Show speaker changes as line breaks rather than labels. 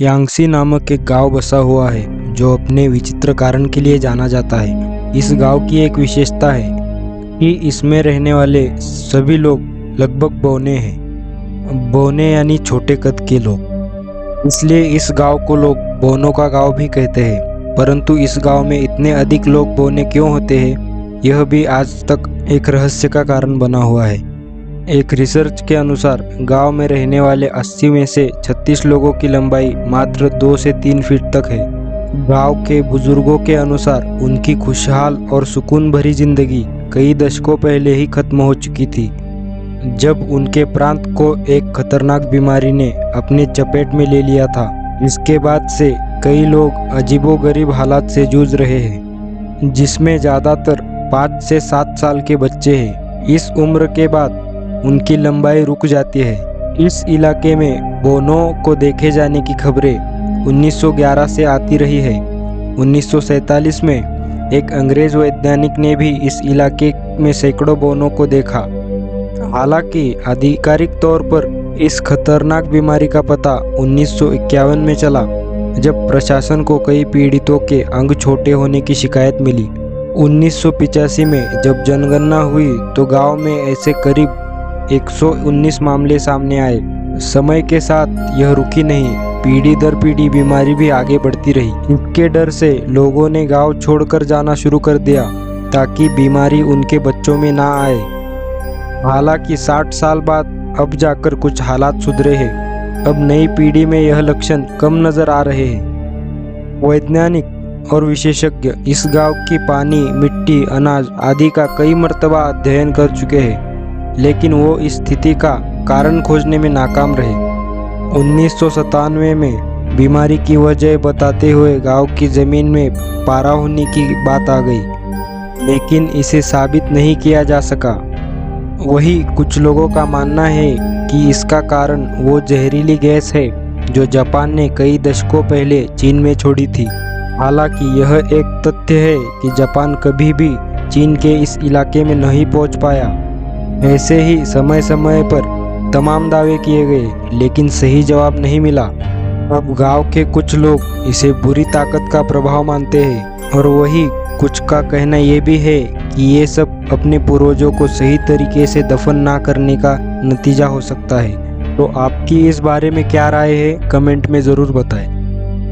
Yangtze नामक एक गांव बसा हुआ है जो अपने विचित्र कारण के लिए जाना जाता है। इस गांव की एक विशेषता है कि इसमें रहने वाले सभी लोग लगभग बौने हैं। बौने यानी छोटे कद के लोग, इसलिए इस गांव को लोग बौनों का गांव भी कहते हैं। परंतु इस गांव में इतने अधिक लोग बौने क्यों होते हैं, यह भी आज तक एक रहस्य का कारण बना हुआ है। एक रिसर्च के अनुसार गांव में रहने वाले 80 में से 36 लोगों की लंबाई मात्र 2 से 3 फीट तक है। गांव के बुजुर्गों के अनुसार उनकी खुशहाल और सुकून भरी जिंदगी कई दशकों पहले ही खत्म हो चुकी थी, जब उनके प्रांत को एक खतरनाक बीमारी ने अपने चपेट में ले लिया था। इसके बाद से कई लोग अजीबोगरीब हालात से जूझ रहे हैं, जिसमें ज़्यादातर 5 से 7 साल के बच्चे हैं। इस उम्र के बाद उनकी लंबाई रुक जाती है। इस इलाके में बौनों को देखे जाने की खबरें 1911 से आती रही है। 1947 में एक अंग्रेज वैज्ञानिक ने भी इस इलाके में सैकड़ों बौनों को देखा। हालांकि आधिकारिक तौर पर इस खतरनाक बीमारी का पता 1951 में चला, जब प्रशासन को कई पीड़ितों के अंग छोटे होने की शिकायत मिली। 1985 में जब जनगणना हुई तो गांव में ऐसे करीब 119 मामले सामने आए। समय के साथ यह रुकी नहीं, पीढ़ी दर पीढ़ी बीमारी भी आगे बढ़ती रही। इसके डर से लोगों ने गांव छोड़कर जाना शुरू कर दिया ताकि बीमारी उनके बच्चों में ना आए। हालांकि 60 साल बाद अब जाकर कुछ हालात सुधरे हैं। अब नई पीढ़ी में यह लक्षण कम नजर आ रहे हैं। वैज्ञानिक और विशेषज्ञ इस गांव की पानी, मिट्टी, अनाज आदि का कई मर्तबा अध्ययन कर चुके हैं, लेकिन वो इस स्थिति का कारण खोजने में नाकाम रहे। 1997 में बीमारी की वजह बताते हुए गांव की जमीन में पारा होने की बात आ गई, लेकिन इसे साबित नहीं किया जा सका। वही कुछ लोगों का मानना है कि इसका कारण वो जहरीली गैस है जो जापान ने कई दशकों पहले चीन में छोड़ी थी। हालांकि यह एक तथ्य है कि जापान कभी भी चीन के इस इलाके में नहीं पहुंच पाया। ऐसे ही समय समय पर तमाम दावे किए गए, लेकिन सही जवाब नहीं मिला। अब गांव के कुछ लोग इसे बुरी ताकत का प्रभाव मानते हैं, और वही कुछ का कहना ये भी है कि ये सब अपने पूर्वजों को सही तरीके से दफन ना करने का नतीजा हो सकता है। तो आपकी इस बारे में क्या राय है, कमेंट में ज़रूर बताएं।